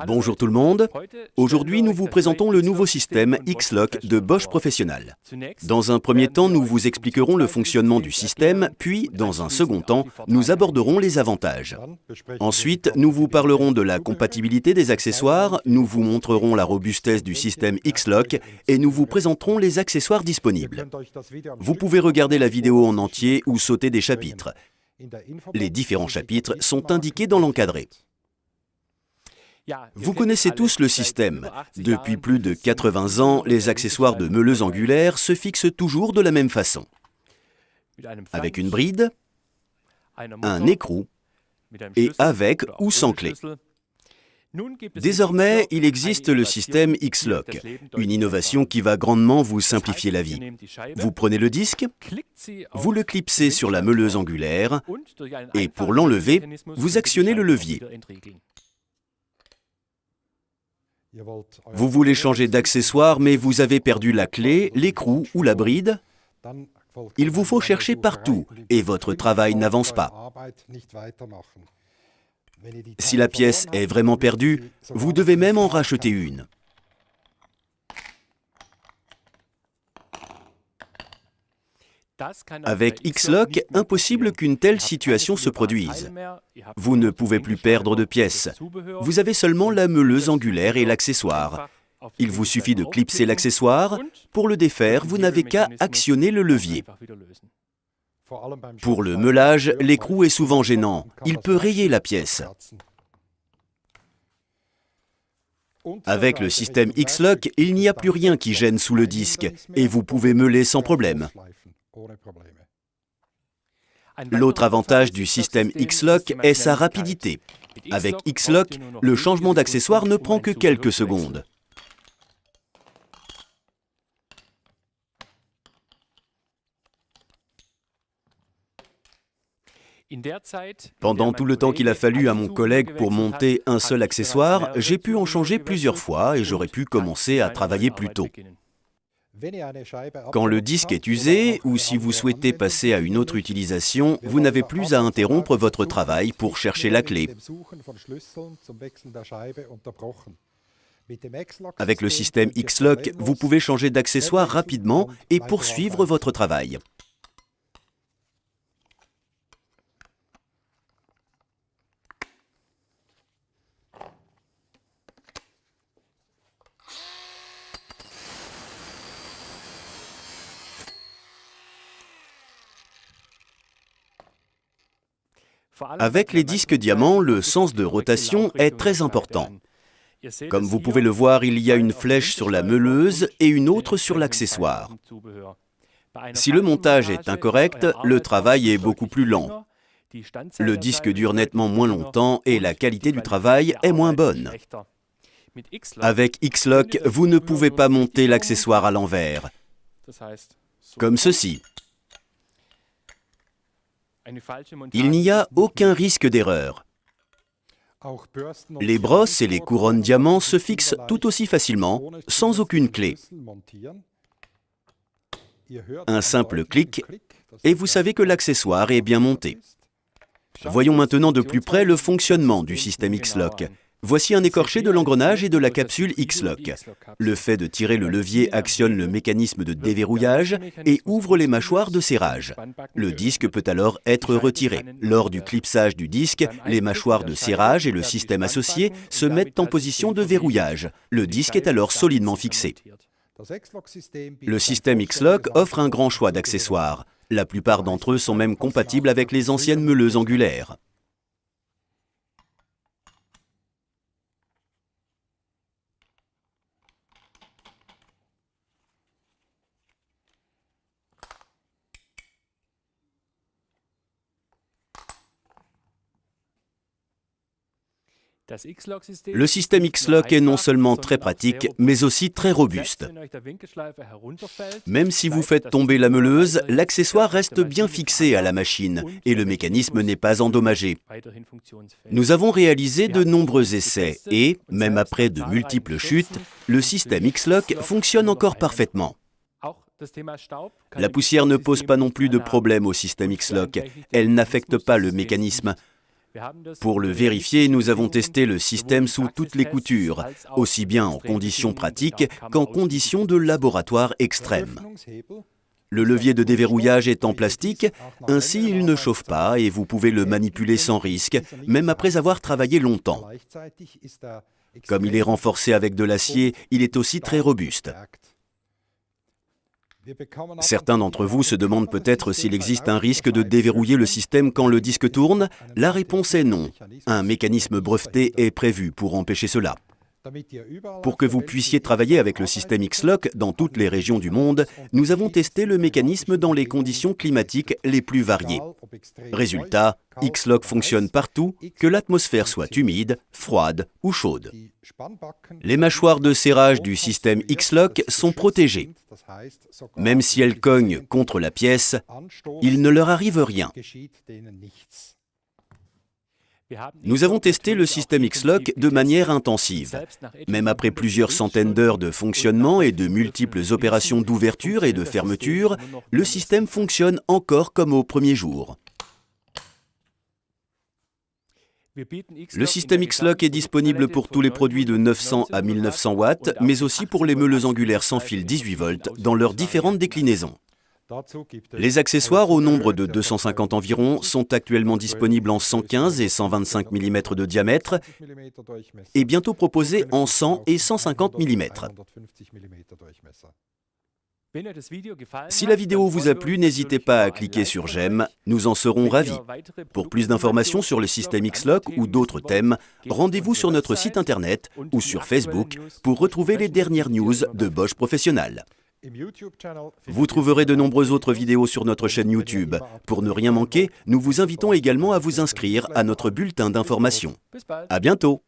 Bonjour tout le monde. Aujourd'hui, nous vous présentons le nouveau système X-Lock de Bosch Professional. Dans un premier temps, nous vous expliquerons le fonctionnement du système, puis, dans un second temps, nous aborderons les avantages. Ensuite, nous vous parlerons de la compatibilité des accessoires, nous vous montrerons la robustesse du système X-Lock et nous vous présenterons les accessoires disponibles. Vous pouvez regarder la vidéo en entier ou sauter des chapitres. Les différents chapitres sont indiqués dans l'encadré. Vous connaissez tous le système. Depuis plus de 80 ans, les accessoires de meuleuse angulaire se fixent toujours de la même façon. Avec une bride, un écrou et avec ou sans clé. Désormais, il existe le système X-Lock, une innovation qui va grandement vous simplifier la vie. Vous prenez le disque, vous le clipsez sur la meuleuse angulaire et pour l'enlever, vous actionnez le levier. Vous voulez changer d'accessoire, mais vous avez perdu la clé, l'écrou ou la bride? Il vous faut chercher partout et votre travail n'avance pas. Si la pièce est vraiment perdue, vous devez même en racheter une. Avec X-Lock, impossible qu'une telle situation se produise. Vous ne pouvez plus perdre de pièces. Vous avez seulement la meuleuse angulaire et l'accessoire. Il vous suffit de clipser l'accessoire. Pour le défaire, vous n'avez qu'à actionner le levier. Pour le meulage, l'écrou est souvent gênant. Il peut rayer la pièce. Avec le système X-Lock, il n'y a plus rien qui gêne sous le disque et vous pouvez meuler sans problème. L'autre avantage du système X-Lock est sa rapidité. Avec X-Lock, le changement d'accessoire ne prend que quelques secondes. Pendant tout le temps qu'il a fallu à mon collègue pour monter un seul accessoire, j'ai pu en changer plusieurs fois et j'aurais pu commencer à travailler plus tôt. Quand le disque est usé, ou si vous souhaitez passer à une autre utilisation, vous n'avez plus à interrompre votre travail pour chercher la clé. Avec le système X-Lock, vous pouvez changer d'accessoire rapidement et poursuivre votre travail. Avec les disques diamants, le sens de rotation est très important. Comme vous pouvez le voir, il y a une flèche sur la meuleuse et une autre sur l'accessoire. Si le montage est incorrect, le travail est beaucoup plus lent. Le disque dure nettement moins longtemps et la qualité du travail est moins bonne. Avec X-Lock, vous ne pouvez pas monter l'accessoire à l'envers, comme ceci. Il n'y a aucun risque d'erreur. Les brosses et les couronnes diamants se fixent tout aussi facilement, sans aucune clé. Un simple clic, et vous savez que l'accessoire est bien monté. Voyons maintenant de plus près le fonctionnement du système X-Lock. Voici un écorché de l'engrenage et de la capsule X-Lock. Le fait de tirer le levier actionne le mécanisme de déverrouillage et ouvre les mâchoires de serrage. Le disque peut alors être retiré. Lors du clipsage du disque, les mâchoires de serrage et le système associé se mettent en position de verrouillage. Le disque est alors solidement fixé. Le système X-Lock offre un grand choix d'accessoires. La plupart d'entre eux sont même compatibles avec les anciennes meuleuses angulaires. Le système X-Lock est non seulement très pratique, mais aussi très robuste. Même si vous faites tomber la meuleuse, l'accessoire reste bien fixé à la machine et le mécanisme n'est pas endommagé. Nous avons réalisé de nombreux essais et, même après de multiples chutes, le système X-Lock fonctionne encore parfaitement. La poussière ne pose pas non plus de problème au système X-Lock. Elle n'affecte pas le mécanisme. Pour le vérifier, nous avons testé le système sous toutes les coutures, aussi bien en conditions pratiques qu'en conditions de laboratoire extrêmes. Le levier de déverrouillage est en plastique, ainsi il ne chauffe pas et vous pouvez le manipuler sans risque, même après avoir travaillé longtemps. Comme il est renforcé avec de l'acier, il est aussi très robuste. Certains d'entre vous se demandent peut-être s'il existe un risque de déverrouiller le système quand le disque tourne. La réponse est non. Un mécanisme breveté est prévu pour empêcher cela. Pour que vous puissiez travailler avec le système X-Lock dans toutes les régions du monde, nous avons testé le mécanisme dans les conditions climatiques les plus variées. Résultat, X-Lock fonctionne partout, que l'atmosphère soit humide, froide ou chaude. Les mâchoires de serrage du système X-Lock sont protégées. Même si elles cognent contre la pièce, il ne leur arrive rien. Nous avons testé le système X-Lock de manière intensive. Même après plusieurs centaines d'heures de fonctionnement et de multiples opérations d'ouverture et de fermeture, le système fonctionne encore comme au premier jour. Le système X-Lock est disponible pour tous les produits de 900 à 1900 watts, mais aussi pour les meuleuses angulaires sans fil 18 volts dans leurs différentes déclinaisons. Les accessoires, au nombre de 250 environ, sont actuellement disponibles en 115 et 125 mm de diamètre et bientôt proposés en 100 et 150 mm. Si la vidéo vous a plu, n'hésitez pas à cliquer sur j'aime, nous en serons ravis. Pour plus d'informations sur le système X-Lock ou d'autres thèmes, rendez-vous sur notre site internet ou sur Facebook pour retrouver les dernières news de Bosch Professional. Vous trouverez de nombreuses autres vidéos sur notre chaîne YouTube. Pour ne rien manquer, nous vous invitons également à vous inscrire à notre bulletin d'information. À bientôt!